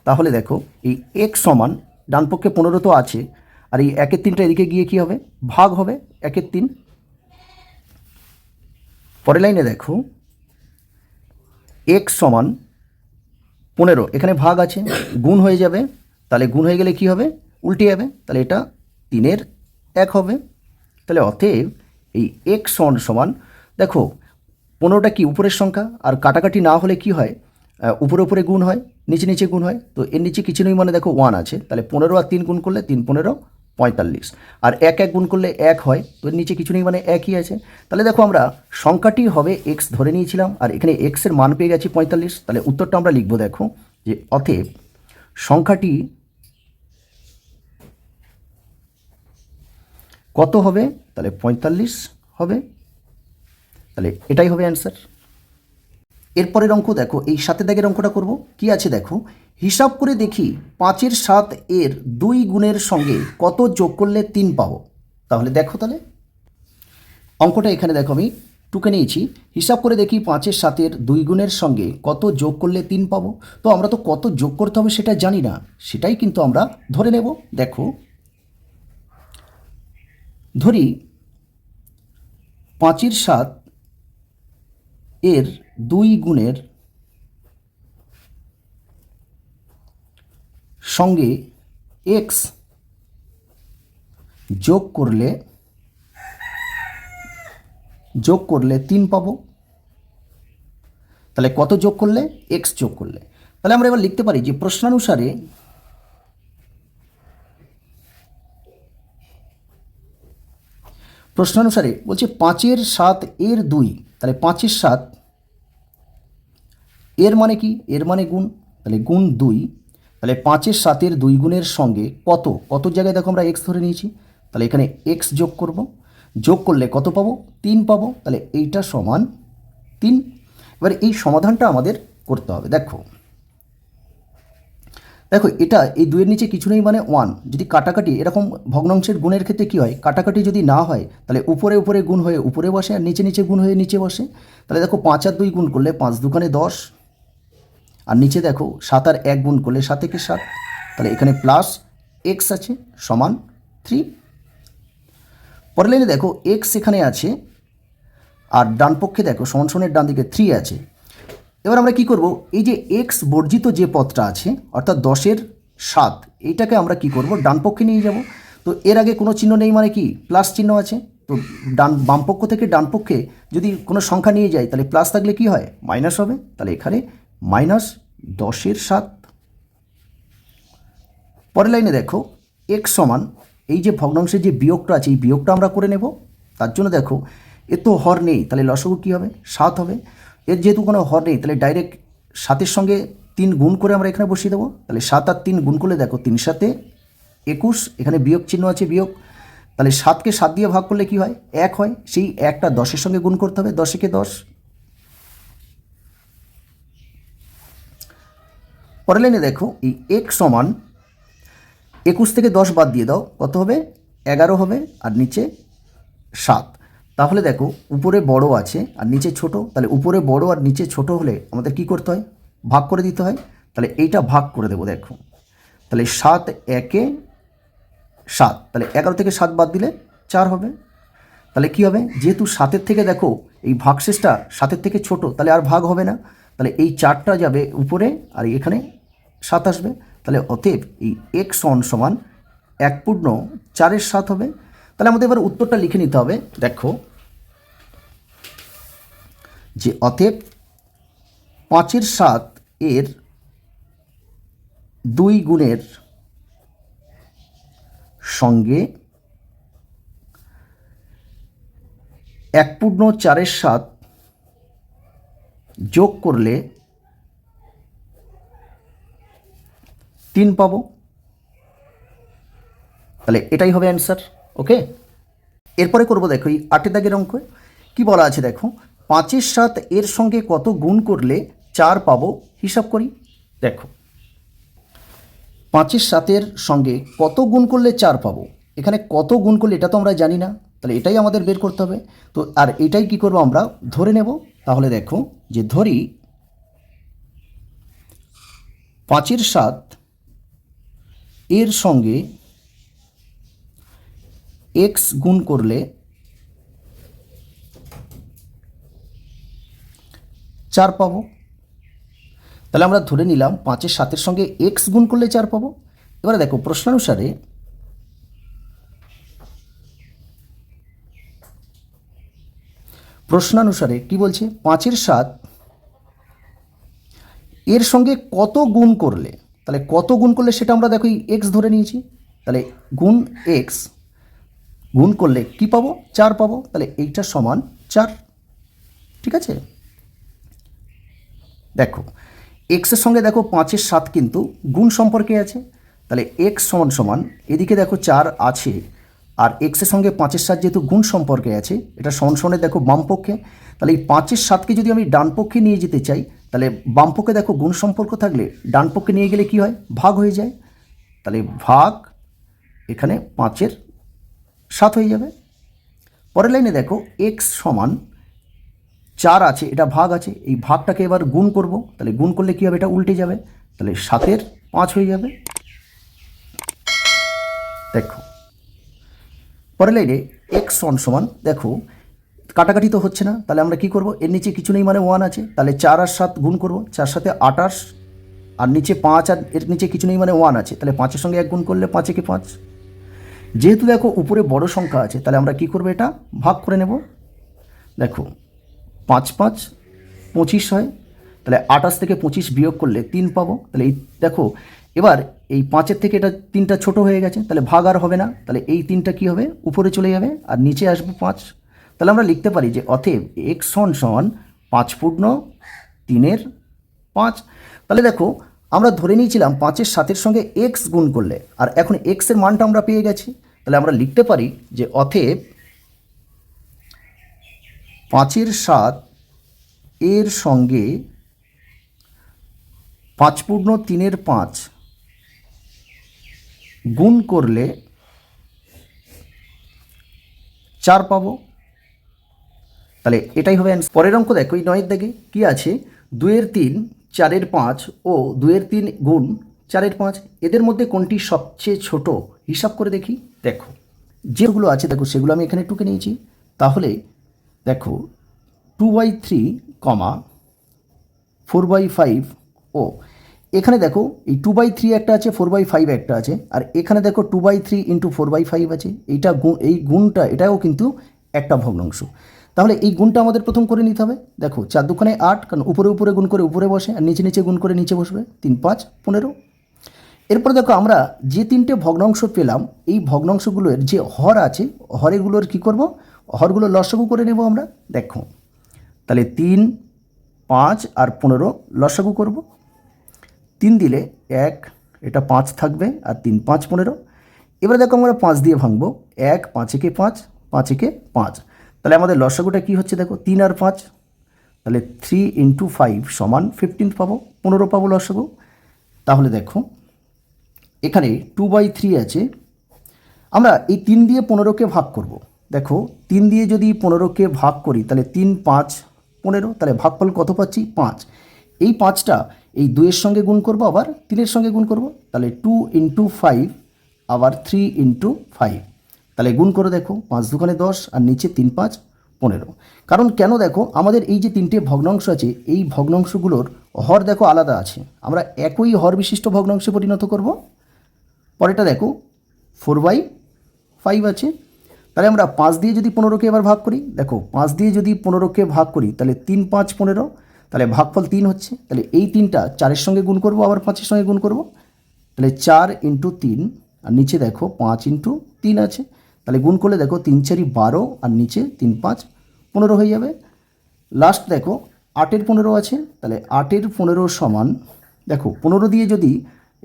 তাহলে দেখো এই এক্স সমান ডান পক্ষে 15 তো আছে, আর এই 1/3টা এদিকে গিয়ে কি হবে, ভাগ হবে 1/3। পরের লাইনে দেখো এক্স সমান 15, এখানে ভাগ আছে, গুণ হয়ে যাবে। তাহলে গুণ হয়ে গেলে কি হবে, উল্টে যাবে, তাহলে এটা 3-এর 1 হবে। তাহলে অতএব এই এক্স সমান দেখো 15টা কি উপরের সংখ্যা, আর কাটাকাটি না হলে কি হয়, উপরে উপরে গুণ হয়, নিচে নিচে গুণ হয়। তো এর নিচে কিছু নেই, মানে দেখো 1 আছে, তাহলে 15 আর 3 গুণ করলে 3 15 45, আর 1 1 গুণ করলে 1 হয়, তো এর নিচে কিছু নেই মানে একই আছে। তাহলে দেখো আমরা সংখ্যাটি হবে এক্স ধরে নিয়েছিলাম, আর এখানে এক্সের মান পেয়ে গেছি 45। তাহলে উত্তরটা আমরা লিখব দেখো যে অতএব সংখ্যাটি কত হবে, তাহলে 45 হবে। তাহলে এটাই হবে অ্যান্সার। এরপরের অঙ্ক দেখো, এই 7 দাগের অঙ্কটা করব। কি আছে দেখো, হিসাব করে দেখি 5-এর 7 এর 2 গুণের সঙ্গে কত যোগ করলে 3 পাবো। তাহলে দেখো, তাহলে অঙ্কটা এখানে দেখো আমি টুকে নিয়েছি, হিসাব করে দেখি 5-এর 7 এর 2 গুণের সঙ্গে কত যোগ করলে 3 পাবো। তো আমরা তো কত যোগ করতে হবে সেটা জানি না, সেটাই কিন্তু আমরা ধরে নেব। দেখো ধরি 5-এর 7 এর 2 গুণের সঙ্গে এক্স যোগ করলে 3 পাবো। তাহলে কত যোগ করলে, এক্স যোগ করলে। তাহলে আমরা এবার লিখতে পারি যে প্রশ্নানুসারে বলছে 5-এর 7 এর 2, তাহলে 5-এর 7 এর মানে কি, এর মানে গুণ, তাহলে গুণ 2। তাহলে 5-এর 7 এর 2 গুণের সঙ্গে কত জায়গায় দেখো আমরা এক্স ধরে নিয়েছি, তাহলে এখানে এক্স যোগ করব, যোগ করলে কত পাবো, 3 পাবো। তাহলে এইটা সমান 3। এবার এই সমাধানটা আমাদের করতে হবে। দেখো এটা এই 2-এর নিচে কিছু নেই মানে 1, যদি কাটাকাটি এরকম ভগ্নাংশের গুণের ক্ষেত্রে কী হয়, কাটাকাটি যদি না হয় তাহলে উপরে উপরে গুণ হয়ে উপরে বসে, আর নিচে নিচে গুণ হয়ে নিচে বসে। তাহলে দেখো 5 আর 2 গুণ করলে 5 দুগুণে 10, আর নিচে দেখো 7 আর 1 গুণ করলে 7 একে 7, তাহলে এখানে প্লাস এক্স আছে সমান 3। পরের লাইনে দেখো এক্স এখানে আছে, আর ডান পক্ষে দেখো সমান সমানের ডান দিকে 3 আছে। এবার আমরা কি করব, এই যে এক্স বর্জিত যে পদটা আছে অর্থাৎ 10-এর 7, এইটাকে আমরা কি করব, ডান পক্ষে নিয়ে যাব। তো এর আগে কোনো চিহ্ন নেই মানে কি, প্লাস চিহ্ন আছে। তো বাম পক্ষ থেকে ডান পক্ষে যদি কোনো সংখ্যা নিয়ে যায় তাহলে প্লাস থাকলে কি হয়, মাইনাস হবে। তাহলে এখানে -10-এর 7। পরের লাইনে দেখো এক্স সমান এই যে ভগ্নাংশের যে বিয়োগটা আছে এই বিয়োগটা আমরা করে নেব। তার জন্য দেখো এ তো হর নেই, তাহলে লসাগু কী হবে, 7 হবে। এর যেহেতু কোনো হর নেই তাহলে ডাইরেক্ট 7-এর সঙ্গে 3 গুণ করে আমরা এখানে বসিয়ে দেবো। তাহলে 7 আর 3 গুণ করলে দেখো 3 7 21, এখানে বিয়োগ চিহ্ন আছে বিয়োগ, তাহলে 7কে 7 দিয়ে ভাগ করলে কি হয় 1 হয়, সেই 1টা 10-এর সঙ্গে গুণ করতে হবে, 10 একে 10। পরের লাইনে দেখো এই x সমান 21 থেকে 10 বাদ দিয়ে দাও, কত হবে 11 হবে, আর নিচে 7। তাহলে দেখো উপরে বড় আছে আর নিচে ছোট, তাহলে উপরে বড় আর নিচে ছোট হলে আমাদের কি করতে হয়, ভাগ করে দিতে হয়। তাহলে এইটা ভাগ করে দেবো, দেখো তাহলে 7 একে 7, তাহলে 11 থেকে 7 বাদ দিলে 4 হবে। তাহলে কি হবে, যেহেতু 7-এর থেকে দেখো এই ভাগশেষটা 7-এর থেকে ছোট, তাহলে আর ভাগ হবে না, তাহলে এই 4টা যাবে উপরে আর এখানে 7 আসবে। তাহলে অতএব এই x সমান 1/4 হবে। তাহলে আমাদের এবার উত্তরটা লিখে নিতে হবে, দেখো যে অতএব 5/7 এর 2 গুণের সঙ্গে 1/4 যোগ করলে 3 পাবো। তাহলে এটাই হবে অ্যান্সার। ওকে, এরপরে করব দেখো এই 8 দাগের অঙ্ক কি বলা আছে, দেখো 5/7 এর সঙ্গে কত গুণ করলে 4 পাবো, হিসাব করি। দেখো 5/7 সঙ্গে কত গুণ করলে 4 পাবো, এখানে কত গুণ করলে এটা তো আমরা জানি না, তাহলে এটাই আমাদের বের করতে হবে। তো আর এটাই কি করব, আমরা ধরে নেব। তাহলে দেখো যে ধরি 5/7 এর সঙ্গে x গুণ করলে 4 পাবো। তাহলে আমরা ধরে নিলাম 5/7 সঙ্গে x গুণ করলে 4 পাবো। এবারে দেখো প্রশ্নানুসারে কি বলছে, 5/7 এর সঙ্গে কত গুণ করলে, তাহলে কত গুণ করলে সেটা আমরা দেখো এই x ধরে নিয়েছি, তাহলে গুণ x গুণ করলে কি পাবো, 4 পাবো। তাহলে এইটা সমান 4, ঠিক আছে। দেখো এক্সের সঙ্গে দেখো 5/7 কিন্তু গুণ সম্পর্কে আছে, তাহলে এক্স সমান এদিকে দেখো 4 আছে, আর এক্সের সঙ্গে 5/7 যেহেতু গুণ সম্পর্কে আছে, এটা সমানে দেখো বাম পক্ষে, তাহলে এই 5/7কে যদি আমি ডান পক্ষে নিয়ে যেতে চাই, তাহলে বাম পক্ষে দেখো গুণ সম্পর্ক থাকলে ডান পক্ষে নিয়ে গেলে কি হয়, ভাগ হয়ে যায়। তাহলে ভাগ এখানে 5/7 হয়ে যাবে। পরের লাইনে দেখো এক্স সমান 4 আছে, এটা ভাগ আছে, এই ভাগটাকে এবার গুণ করব, তাহলে গুণ করলে কী হবে, এটা উল্টে যাবে, তাহলে 7/5 হয়ে যাবে। দেখো পরের লাইনে x সমান দেখো কাটাকাটি তো হচ্ছে না, তাহলে আমরা কি করব, এর নিচে কিছু নেই মানে 1 আছে, তাহলে 4 আর 7 গুণ করব, 4 7 28, আর নিচে 5 আর এর নিচে কিছু নেই মানে 1 আছে, তাহলে 5-এর সঙ্গে 1 গুণ করলে 5 একে 5। যেহেতু দেখো উপরে বড় সংখ্যা আছে, তাহলে আমরা কি করব, এটা ভাগ করে নেব। দেখো 5/5 25 হয়, তাহলে 28 থেকে 25 বিয়োগ করলে 3 পাবো। তাহলে এই দেখো এবার এই 5-এর থেকে এটা 3টা ছোট হয়ে গেছে, তাহলে ভাগ আর হবে না, তাহলে এই 3টা কী হবে, উপরে চলে যাবে আর নিচে আসবে 5। তাহলে আমরা লিখতে পারি যে অতএব x সমান 5/3/5। তাহলে দেখো আমরা ধরে নিয়েছিলাম 5/7 সঙ্গে x গুণ করলে, আর এখন x এর মানটা আমরা পেয়ে গেছি, তাহলে আমরা লিখতে পারি যে অতএব 5/7 এর সঙ্গে 5/3/5 গুণ করলে 4 পাবো। তাহলে এটাই হবে অ্যান্সার। পরের অঙ্ক দেখো এই 9-এর দাগে কী আছে, 2/3 4/5 ও 2/3 গুণ 4/5, এদের মধ্যে কোনটি সবচেয়ে ছোট, হিসাব করে দেখি। দেখো যেগুলো আছে দেখো সেগুলো আমি এখানে টুকে নিয়েছি, তাহলে দেখো 2/3, 4/5 ও এখানে দেখো এই 2/3 একটা আছে, 4/5 একটা আছে, আর এখানে দেখো 2/3 × 4/5 আছে, এইটা এই গুণটা এটাও কিন্তু একটা ভগ্নাংশ। তাহলে এই গুণটা আমাদের প্রথম করে নিতে হবে। দেখো 4 2 8, কারণ উপরে উপরে গুণ করে উপরে বসে, আর নিচে নিচে গুণ করে নিচে বসবে, 3 5 15। এরপর দেখো আমরা যে 3টে ভগ্নাংশ পেলাম, এই ভগ্নাংশগুলোর যে হর আছে, হরেগুলোর কি করব, হরগুলো লসাগু করে নেব আমরা। দেখো তাহলে 3 5 আর 15 লসাগু করব, 3 দিলে 1, এটা 5 থাকবে, আর 3 5 15। এবারে দেখো আমরা 5 দিয়ে ভাঙবো, 1 5 একে 5, 5 একে 5, তাহলে আমাদের লসাগুটা কী হচ্ছে দেখো 3 আর 5, তাহলে 3 × 5 = 15 পাবো, 15 পাবো লসাগু। তাহলে দেখো এখানে 2/3 আছে, আমরা এই 3 দিয়ে 15কে ভাগ করব। দেখো 3 দিয়ে যদি 15কে ভাগ করি তাহলে 3 5 15, তাহলে ভাগফল কত পাচ্ছি 5। এই 5টা এই 2-এর সঙ্গে গুণ করব, আবার 3-এর সঙ্গে গুণ করব, তাহলে 2 × 5 আবার 3 × 5, তাহলে গুণ করে দেখো 5 দুগুণে 10 আর নিচে 3 5 15। কারণ কেন দেখো আমাদের এই যে 3টে ভগ্নাংশ আছে এই ভগ্নাংশগুলোর হর দেখো আলাদা আছে, আমরা একই হর বিশিষ্ট ভগ্নাংশে পরিণত করব। পরেরটা দেখো 4/5 আছে, তাহলে আমরা 5 দিয়ে যদি 15কে এবার ভাগ করি, দেখো 5 দিয়ে যদি 15কে ভাগ করি তাহলে 3 5 15, তাহলে ভাগফল 3 হচ্ছে, তাহলে এই 3টা 4-এর সঙ্গে গুণ করব, আবার 5-এর সঙ্গে গুণ করব, তাহলে 4 × 3 আর নিচে দেখো 5 × 3 আছে, তাহলে গুণ করলে দেখো 3 4 12 আর নিচে 3 5 15 হয়ে যাবে। লাস্ট দেখো 8-এর 15 আছে, তাহলে 8-এর 15 সমান দেখো 15 দিয়ে যদি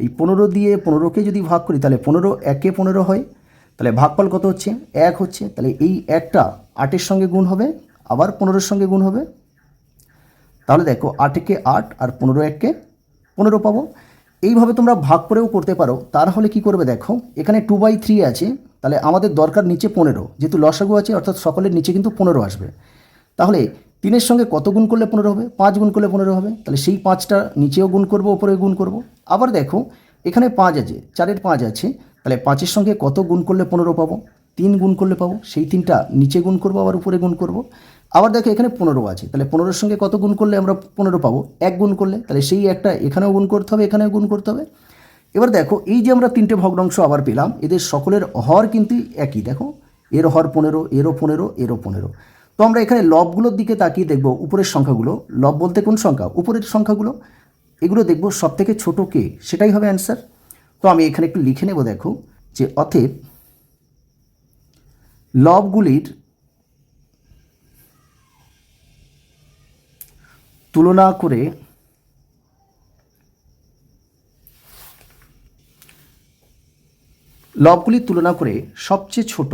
এই 15 দিয়ে 15কে যদি ভাগ করি তাহলে 15 একে 15 হয়, তাহলে ভাগফল কত হচ্ছে 1 হচ্ছে, তাহলে এই 1টা 8-এর সঙ্গে গুণ হবে, আবার 15-এর সঙ্গে গুণ হবে, তাহলে দেখো 8 একে 8 আর 15 একে 15 পাবো। এইভাবে তোমরা ভাগ করেও করতে পারো। তাহলে কি করবে দেখো এখানে 2/3 আছে, তাহলে আমাদের দরকার নিচে 15, যেহেতু লসাগু আছে অর্থাৎ সকলের নিচে কিন্তু 15 আসবে। তাহলে 3-এর সঙ্গে কত গুণ করলে 15 হবে, 5 গুণ করলে 15 হবে, তাহলে সেই 5টা নিচেও গুণ করব, ওপরে গুণ করব। আবার দেখো এখানে 5 আছে, 4-এর 5 আছে, তাহলে 5-এর সঙ্গে কত গুণ করলে 15 পাবো, 3 গুণ করলে পাবো, সেই 3টা নিচে গুণ করব, আবার উপরে গুণ করব। আবার দেখো এখানে 15 আছে, তাহলে 15-এর সঙ্গে কত গুণ করলে আমরা 15 পাবো, 1 গুণ করলে, তাহলে সেই একটা এখানেও গুণ করতে হবে, এখানেও গুণ করতে হবে। এবার দেখো এই যে আমরা 3টে ভগ্নাংশ আবার পেলাম, এদের সকলের হর কিন্তু একই, দেখো এর হর 15, এরও 15, এরও 15। তো আমরা এখানে লবগুলোর দিকে তাকিয়ে দেখব উপরের সংখ্যাগুলো, লব বলতে কোন সংখ্যা, উপরের সংখ্যাগুলো, এগুলো দেখব সবথেকে ছোট কে, সেটাই হবে অ্যান্সার। তো আমি এখানে একটু লিখে নেব, দেখো যে অতএব লবগুলির তুলনা করে সবচেয়ে ছোট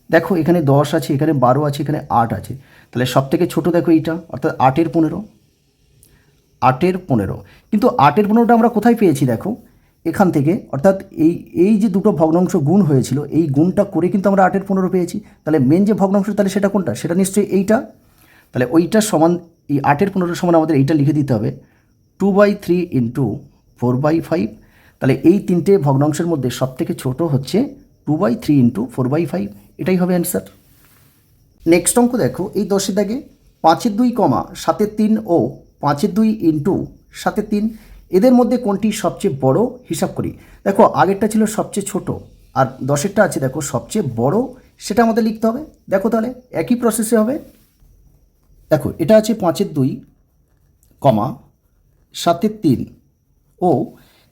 দেখো এখানে 10 আছে, এখানে 12 আছে, এখানে 8 আছে, তাহলে সবথেকে ছোট দেখো এইটা, অর্থাৎ 8-এর 15, 8-এর 15। কিন্তু 8-এর 15টা আমরা কোথায় পেয়েছি দেখো এখান থেকে, অর্থাৎ এই যে দুটো ভগ্নাংশ গুণ হয়েছিল এই গুণটা করে কিন্তু আমরা 8-এর 15 পেয়েছি। তাহলে মেন যে ভগ্নাংশ তাহলে সেটা কোনটা, সেটা নিশ্চয়ই এইটা। তাহলে ওইটা সমান এই 8-এর 15 সমান আমাদের এইটা লিখে দিতে হবে 2/3 × 4/5। তাহলে এই 3টে ভগ্নাংশের মধ্যে সবথেকে ছোট হচ্ছে 2/3 × 4/5, এটাই হবে অ্যান্সার। নেক্সট অঙ্ক দেখো এই 10-এর দাগে 5-এর 2, 7-এর 3 ও 5-এর 2 × 7-এর 3, এদের মধ্যে কোনটি সবচেয়ে বড় হিসাব করি। দেখো আগেরটা ছিল সবচেয়ে ছোট আর 10-এরটা আছে দেখো সবচেয়ে বড়, সেটা আমাদের লিখতে হবে। দেখো তাহলে একই প্রসেসে হবে। দেখো এটা আছে 5-এর 2, 7-এর 3 ও,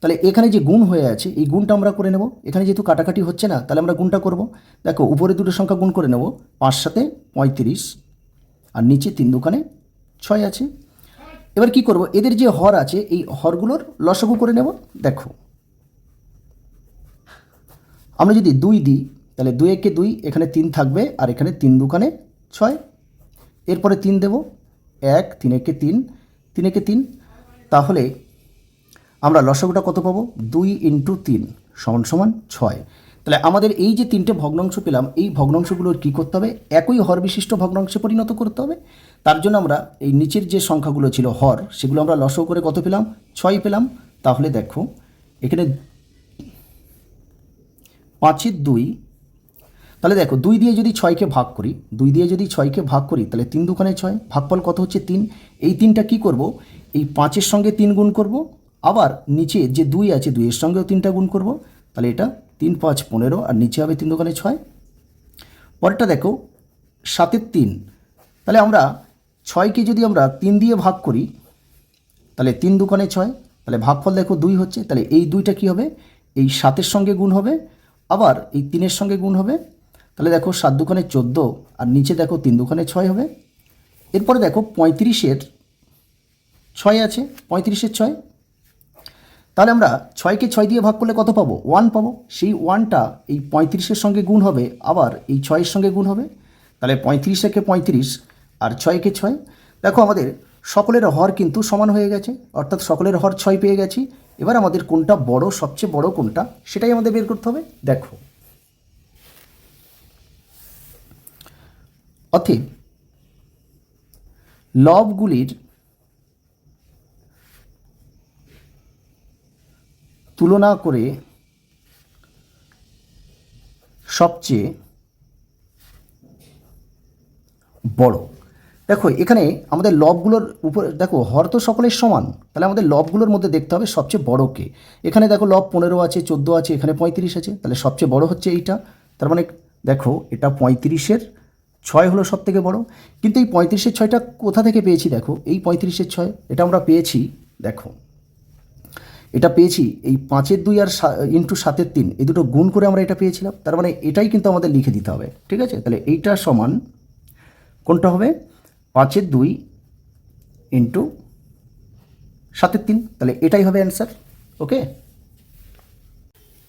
তাহলে এখানে যে গুণ হয়ে আছে এই গুণটা আমরা করে নেব। এখানে যেহেতু কাটাকাটি হচ্ছে না তাহলে আমরা গুণটা করব। দেখো উপরে দুটো সংখ্যা গুণ করে নেব, 5 7 35 আর নিচে 3 2 6 আছে। এবার কি করব, এদের যে হর আছে এই হরগুলোর লসাগু করে নেব। দেখো আমরা যদি 2 দিই তাহলে 2 একে 2, এখানে 3 থাকবে আর এখানে 3 2 6, এরপরে 3 দেব, 1 3 একে 3, 3 একে 3, তাহলে আমরা লসাগুটা কত পাবো 2 × 3 = 6। তাহলে আমাদের এই যে 3টে ভগ্নাংশ পেলাম এই ভগ্নাংশগুলোর কী করতে হবে, একই হর বিশিষ্ট ভগ্নাংশে পরিণত করতে হবে। তার জন্য আমরা এই নিচের যে সংখ্যাগুলো ছিল হর সেগুলো আমরা লসাগু করে কত পেলাম 6 পেলাম। তাহলে দেখো এখানে 5-এর 2, তাহলে দেখো 2 দিয়ে যদি 6কে ভাগ করি, 2 দিয়ে যদি 6কে ভাগ করি তাহলে 3 2 6, ভাগফল কত হচ্ছে 3। এই 3টা কী করব, এই 5-এর সঙ্গে 3 গুণ করব, আবার নিচে যে 2 আছে 2-এর সঙ্গেও 3টা গুণ করব, তাহলে এটা 3 5 15 আর নিচে হবে 3 2 6। পরেরটা দেখো 7-এর 3, তাহলে আমরা 6কে যদি আমরা 3 দিয়ে ভাগ করি তাহলে 3 2 6, তাহলে ভাগফল দেখো 2 হচ্ছে, তাহলে এই 2টা কী হবে এই 7-এর সঙ্গে গুণ হবে, আবার এই 3-এর সঙ্গে গুণ হবে, তাহলে দেখো 7 2 14 আর নিচে দেখো 3 2 6 হবে। এরপরে দেখো 35-এর 6 আছে, 35-এর 6, তাহলে আমরা 6কে 6 দিয়ে ভাগ করলে কত পাবো? 1 পাবো। সেই 1টা এই 35-এর সঙ্গে গুণ হবে, আবার এই 6-এর সঙ্গে গুণ হবে। তাহলে 35 একে 35 আর 6-কে 6। দেখো আমাদের সকলের হর কিন্তু সমান হয়ে গেছে, অর্থাৎ সকলের হর 6 পেয়ে গেছি। এবার আমাদের কোনটা বড়, সবচেয়ে বড় কোনটা সেটাই আমাদের বের করতে হবে। দেখো অতএব লবগুলির তুলনা করে সবচেয়ে বড়। দেখো এখানে আমাদের লবগুলোর উপর দেখো হর তো সকলের সমান, তাহলে আমাদের লবগুলোর মধ্যে দেখতে হবে সবচেয়ে বড় কে। এখানে দেখো লব 15 আছে, 14 আছে, এখানে 35 আছে, তাহলে সবচেয়ে বড় হচ্ছে এইটা। তার মানে দেখো এটা 35-এর 6 হলো সব থেকে বড়। কিন্তু এই 35-এর 6টা কোথা থেকে পেয়েছি? দেখো এই 35-এর 6 এটা আমরা পেয়েছি, দেখো এটা পেয়েছি এই 5-এর 2 আর ইন্টু 7-এর 3, এই দুটো গুণ করে আমরা এটা পেয়েছিলাম। তার মানে এটাই কিন্তু আমাদের লিখে দিতে হবে, ঠিক আছে? তাহলে এইটা সমান কোনটা হবে? 5-এর 2 ইন্টু 7-এর 3, তাহলে এটাই হবে অ্যান্সার। ওকে,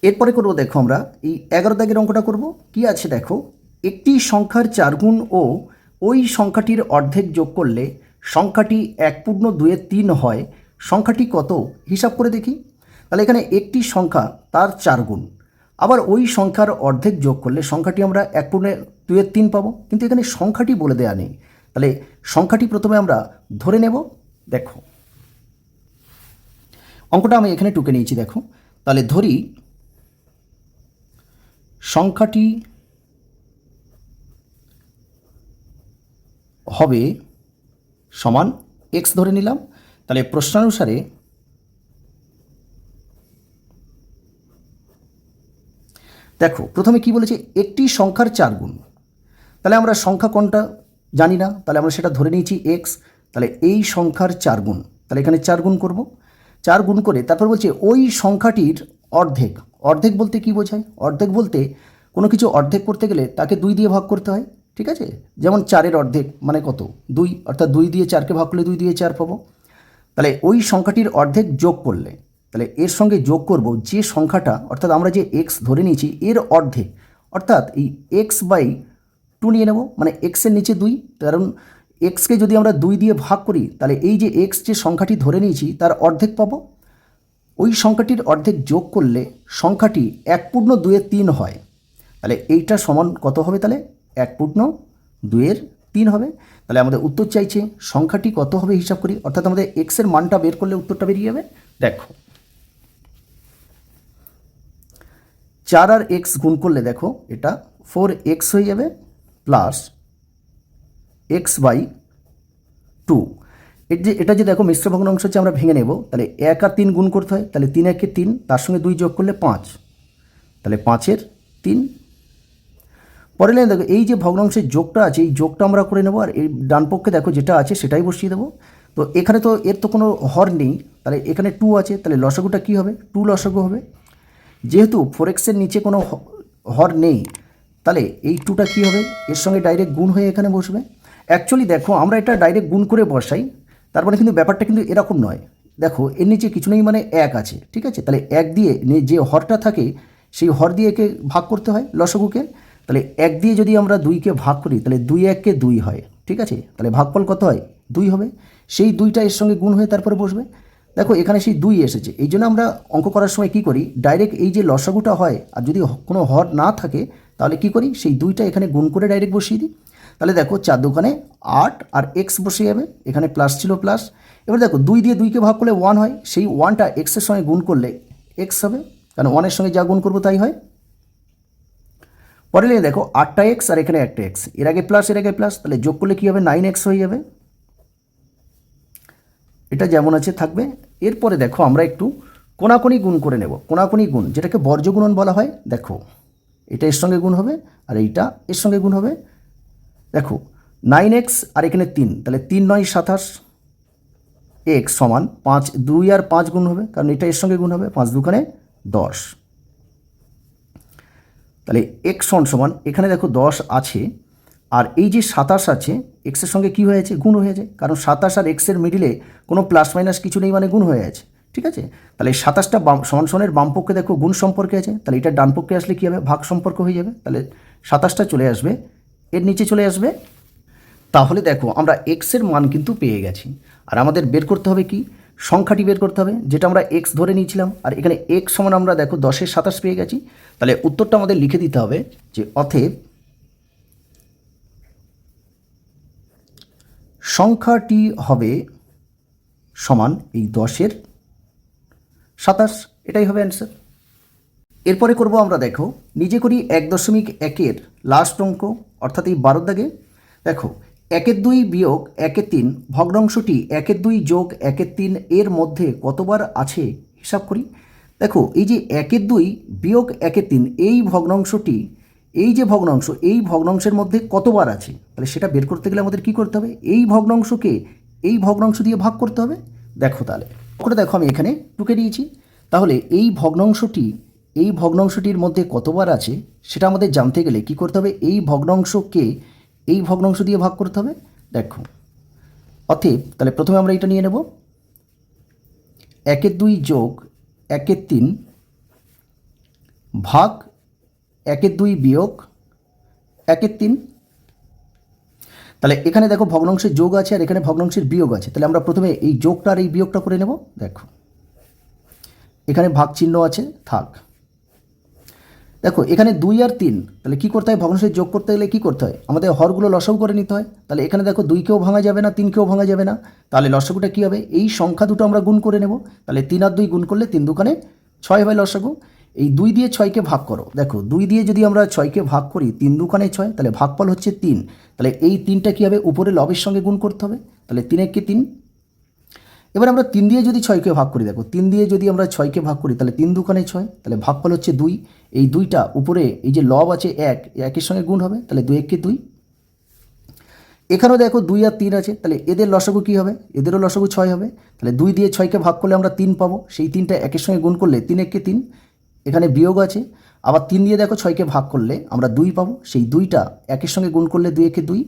এরপরে করবো দেখো আমরা এই 11 দাগের অঙ্কটা করব। কি আছে দেখো, একটি সংখ্যার 4 গুণ ও ওই সংখ্যাটির অর্ধেক যোগ করলে সংখ্যাটি 1/2-এর 3 হয়, সংখ্যাটি কত হিসাব করে দেখি। তাহলে এখানে একটি সংখ্যা তার 4 গুণ, আবার ওই সংখ্যার অর্ধেক যোগ করলে সংখ্যাটি আমরা 1/2-এর 3 পাবো, কিন্তু এখানে সংখ্যাটি বলে দেওয়া নেই। তাহলে সংখ্যাটি প্রথমে আমরা ধরে নেব। দেখো অঙ্কটা আমি এখানে টুকে নিয়েছি, দেখো তাহলে ধরি সংখ্যাটি হবে সমান x ধরে নিলাম। তাহলে প্রশ্নানুসারে দেখো প্রথমে কি বলেছে, একটি সংখ্যার 4 গুণ। তাহলে আমরা সংখ্যা কোনটা জানি না, তাহলে আমরা সেটা ধরে নিয়েছি x। তাহলে এই সংখ্যার 4 গুণ, তাহলে এখানে 4 গুণ করব। 4 গুণ করে তারপর বলছে ওই সংখ্যাটির অর্ধেক। অর্ধেক বলতে কি বোঝায়? অর্ধেক বলতে কোনো কিছু অর্ধেক করতে গেলে তাকে 2 দিয়ে ভাগ করতে হয়, ঠিক আছে? যেমন 4-এর অর্ধেক মানে কত? 2, অর্থাৎ 2 দিয়ে 4কে ভাগ করলে 2 দিয়ে 4 পাবো। তাহলে ওই সংখ্যাটির অর্ধেক যোগ করলে, তাহলে এর সঙ্গে যোগ করব যে সংখ্যাটা, অর্থাৎ আমরা যে x ধরে নিয়েছি এর অর্ধেক, অর্থাৎ এই x/2 নিয়ে নেব, মানে x-এর নিচে 2। কারণ x-কে যদি আমরা 2 দিয়ে ভাগ করি তাহলে এই যে x যে সংখ্যাটি ধরে নিয়েছি তার অর্ধেক পাবো। ওই সংখ্যাটির অর্ধেক যোগ করলে সংখ্যাটি 1/2-এর 3 হয়। তাহলে এইটা সমান কত হবে? তাহলে 1/2-এর 3 হবে। তাহলে আমাদের উত্তর চাইছে সংখ্যাটি কত হবে হিসাব করি, অর্থাৎ আমাদের x-এর মানটা বের করলে উত্তরটা বেরিয়ে যাবে। দেখো 4 আর x গুণ করলে দেখো এটা 4x হয়ে যাবে প্লাস x/2। এটা যে দেখো মিশ্র ভগ্নাংশ হচ্ছে, আমরা ভেঙে নেব। তাহলে 1 আর 3 গুণ করতে হয়, তাহলে 3 × 3, তার সঙ্গে 2 যোগ করলে 5, তাহলে 5/3। পরে লাইন দেখো এই যে ভগ্নাংশের যোগটা আছে এই যোগটা আমরা করে নেব, আর এই ডান পক্ষে দেখো যেটা আছে সেটাই বসিয়ে দেবো। তো এখানে তো এর তো কোনো হর নেই, তাহলে এখানে 2 আছে, তাহলে লসাগুটা কী হবে? 2 লসাগু হবে। যেহেতু 4x-এর নিচে কোনো হর নেই, তাহলে এই 2টা কী হবে? এর সঙ্গে ডাইরেক্ট গুণ হয়ে এখানে বসবে। অ্যাকচুয়ালি দেখো আমরা এটা ডাইরেক্ট গুণ করে বসাই, তারপরে কিন্তু ব্যাপারটা কিন্তু এরকম নয়। দেখো এর নিচে কিছু নেই মানে 1 আছে, ঠিক আছে? তাহলে 1 দিয়ে যে হরটা থাকে সেই হর দিয়ে একে ভাগ করতে হয় লসাগুকে। তাহলে 1 দিয়ে যদি আমরা 2কে ভাগ করি তাহলে 2 × 1 = 2 হয়, ঠিক আছে? তাহলে ভাগফল কত হয়? 2 হবে। সেই 2টা এর সঙ্গে গুণ হয়ে তারপরে বসবে। দেখো এখানে সেই 2 এসেছে, এই জন্য আমরা অঙ্ক করার সময় কী করি, ডাইরেক্ট এই যে লসাগুটা হয় আর যদি কোনো হর না থাকে তাহলে কি করি, সেই 2টা এখানে গুণ করে ডাইরেক্ট বসিয়ে দিই। তাহলে দেখো 4 × 2 = 8 আর x বসে যাবে, এখানে প্লাস ছিল প্লাস। এবার দেখো 2 দিয়ে 2কে ভাগ করলে 1 হয়, সেই 1টা x-এর সঙ্গে গুণ করলে x হবে, কারণ 1-এর সঙ্গে যা গুণ করবো তাই হয়। পরে দেখো 8টা x আর এখানে একটা x, এর আগে প্লাস এর আগে প্লাস, তাহলে যোগ করলে কী হবে? 9x হয়ে যাবে। এটা যেমন আছে থাকবে। এরপরে দেখো আমরা একটু কোনাকুনি গুণ করে নেব। কোনাকুনি গুণ যেটাকে বর্জ্যগুণন বলা হয়। দেখো এটা এর সঙ্গে গুণ হবে আর এইটা এর সঙ্গে গুণ হবে। দেখো 9x আর এখানে 3, তাহলে 3 × 9 = 27, x সমান 5, 2 আর 5 গুণ হবে, কারণ এটা এর সঙ্গে গুণ হবে, 5 × 2 = 10। তাহলে x সমান এখানে দেখো 10 আছে, আর এই যে 27 আছে x-এর সঙ্গে কী হয়ে আছে? গুণ হয়ে যায়, কারণ 27 আর x-এর মিডিলে কোনো প্লাস মাইনাস কিছু নেই মানে গুণ হয়ে আছে। ঠিক আছে, তাহলে 27টা সমান সমানের বাম পক্ষে দেখো গুণ সম্পর্কে আছে, তাহলে এটা ডান পক্ষে আসলে কী হবে, ভাগ সম্পর্ক হয়ে যাবে। তাহলে 27টা চলে আসবে, এর নিচে চলে আসবে। তাহলে দেখো আমরা এক্সের মান কিন্তু পেয়ে গেছি। আর আমাদের বের করতে হবে কি, সংখ্যাটি বের করতে হবে, যেটা আমরা এক্স ধরে নিয়েছিলাম। আর এখানে এক্স সমান আমরা দেখো 10-এর 27 পেয়ে গেছি। তাহলে উত্তরটা আমাদের লিখে দিতে হবে যে অতএব সংখ্যাটি হবে সমান এই 10-এর 27, এটাই হবে অ্যান্সার। এরপরে করব আমরা দেখো নিজে করি 1.1-এর লাস্ট অঙ্ক, অর্থাৎ এই 12 দাগে। দেখো 1-2 বিয়োগ 1-3 ভগ্নাংশটি 1-2 যোগ 1-3 এর মধ্যে কতবার আছে হিসাব করি। দেখো এই যে 1-2 বিয়োগ 1-3 এই ভগ্নাংশটি, এই যে ভগ্নাংশ, এই ভগ্নাংশের মধ্যে কতবার আছে, তাহলে সেটা বের করতে গেলে আমাদের কী করতে হবে, এই ভগ্নাংশকে এই ভগ্নাংশ দিয়ে ভাগ করতে হবে। দেখো তাহলে করে দেখো আমি এখানে টুকে দিয়েছি। তাহলে এই ভগ্নাংশটির মধ্যে কতবার আছে সেটা আমাদের জানতে গেলে কি করতে হবে, এই ভগ্নাংশকে এই ভগ্নাংশ দিয়ে ভাগ করতে হবে। দেখো অতএব তাহলে প্রথমে আমরা এটা নিয়ে নেব 1-2 যোগ 1-3 ভাগ 1-2 বিয়োগ 1-3। তাহলে এখানে দেখো ভগ্নাংশের যোগ আছে আর এখানে ভগ্নাংশের বিয়োগ আছে। তাহলে আমরা প্রথমে এই যোগটা আর এই বিয়োগটা করে নেব। দেখো এখানে ভাগ চিহ্ন আছে, থাক। দেখো এখানে 2 আর 3, তাহলে কী করতে হয়, ভগ্নাংশের যোগ করতে গেলে কী করতে হয়, আমাদের হরগুলো লসাগু করে নিতে হয়। তাহলে এখানে দেখো 2কেও ভাঙা যাবে না, 3কেও ভাঙা যাবে না, তাহলে লসাগুটা কী হবে, এই সংখ্যা দুটো আমরা গুণ করে নেব। তাহলে 3 আর 2 গুণ করলে 3 দুগুণে 6 হয় লসাগু। এই 2 দিয়ে 6কে ভাগ করো। দেখো 2 দিয়ে যদি আমরা 6কে ভাগ করি 3 দুগুণে 6, তাহলে ভাগফল হচ্ছে 3। তাহলে এই 3টা কী হবে, উপরে লবের সঙ্গে গুণ করতে হবে। তাহলে 3-একে 3। এবার আমরা 3 দিয়ে যদি 6কে ভাগ করি, দেখো 3 দিয়ে যদি আমরা 6কে ভাগ করি তাহলে 3 দুগুণে 6, তাহলে ভাগফল হচ্ছে 2। এই 2টা উপরে এই যে লব আছে 1, একের সঙ্গে গুণ হবে, তাহলে 2-একে 2। এখানেও দেখো 2 আর 3 আছে, তাহলে এদের লসাগু কী হবে, এদেরও লসাগু 6 হবে। তাহলে 2 দিয়ে 6কে ভাগ করলে আমরা 3 পাবো, সেই 3টা একের সঙ্গে গুণ করলে 3-একে 3। এখানে বিয়োগ আছে, আবার 3 দিয়ে দেখো 6কে ভাগ করলে আমরা 2 পাবো, সেই 2টা একের সঙ্গে গুণ করলে 2-একে 2।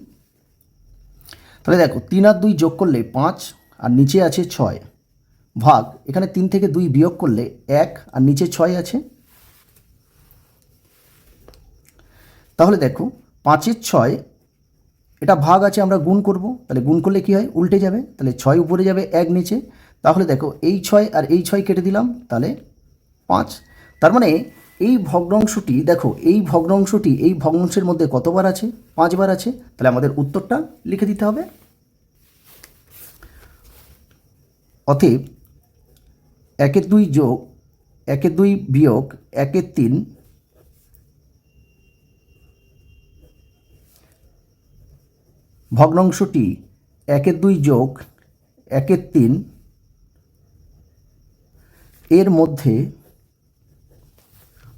তাহলে দেখো 3 আর 2 যোগ করলে 5 আর নিচে আছে 6 ভাগ, এখানে 3 থেকে 2 বিয়োগ করলে 1 আর নিচে 6 আছে। তাহলে দেখো 5-এর 6, এটা ভাগ আছে, আমরা গুণ করব। তাহলে গুণ করলে কি হয়, উল্টে যাবে। তাহলে 6 উপরে যাবে, 1 নিচে। তাহলে দেখো এই 6 আর এই 6 কেটে দিলাম, তাহলে 5। তার মানে এই ভগ্নাংশটি, দেখো এই ভগ্নাংশের মধ্যে কতবার আছে, 5 বার আছে। তাহলে আমাদের উত্তরটা লিখে দিতে হবে। অতএব 1-2 যোগ 1-2 বিয়োগ 1-3 ভগ্নাংশটি 1-2 যোগ 1-3 এর মধ্যে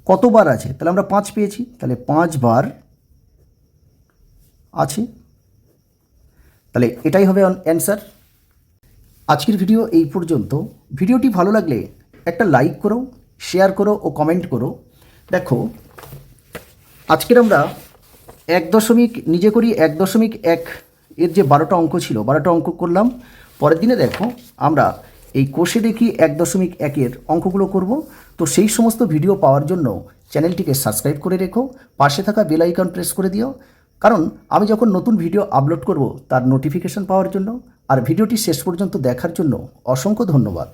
কতবার আছে, তাহলে আমরা 5 পেয়েছি, তাহলে 5 বার আছে। তাহলে এটাই হবে অ্যান্সার। আজকের ভিডিও এই পর্যন্ত। ভিডিওটি ভালো লাগলে একটা লাইক করো, শেয়ার করো ও কমেন্ট করো। দেখো আজকের আমরা নিজে করি 1.1 এর যে 12টা অঙ্ক ছিল, 12টা অঙ্ক করলাম। পরের দিনে দেখো আমরা এই কোষে দেখি 1.1-এর অঙ্কগুলো করব। তো সেই সমস্ত ভিডিও পাওয়ার জন্য চ্যানেলটিকে সাবস্ক্রাইব করে রেখো, পাশে থাকা বেল আইকন প্রেস করে দিও, কারণ আমি যখন নতুন ভিডিও আপলোড করব তার নোটিফিকেশন পাওয়ার জন্য। আর ভিডিওটি শেষ পর্যন্ত দেখার জন্য অসংখ্য ধন্যবাদ।